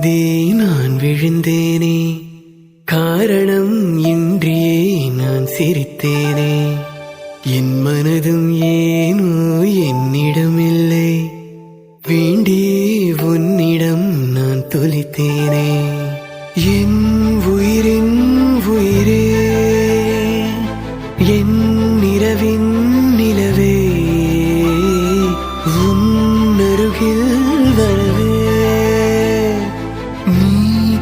மோதி நான் விழுந்தேனே, காரணம் இன்றியே நான் சிரித்தேனே. என் மனதும் ஏனோ என்னிடமில்லை, வேண்டியே உன்னிடம் நான் தொலைத்தேனே. என் உயிரின் உயிரே, என் நிலவின் நிலவே, உன்னருகில் வரவே நீ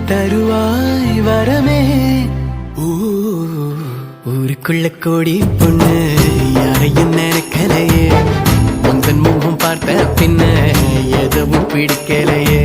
தருவாய் வரமே. ஊருக்குள்ள கோடி பொண்ணு யாரையும் நினைக்கலையே, உந்தன் முகம் பார்த்த பின்ன எதுவும் பிடிக்கலையே.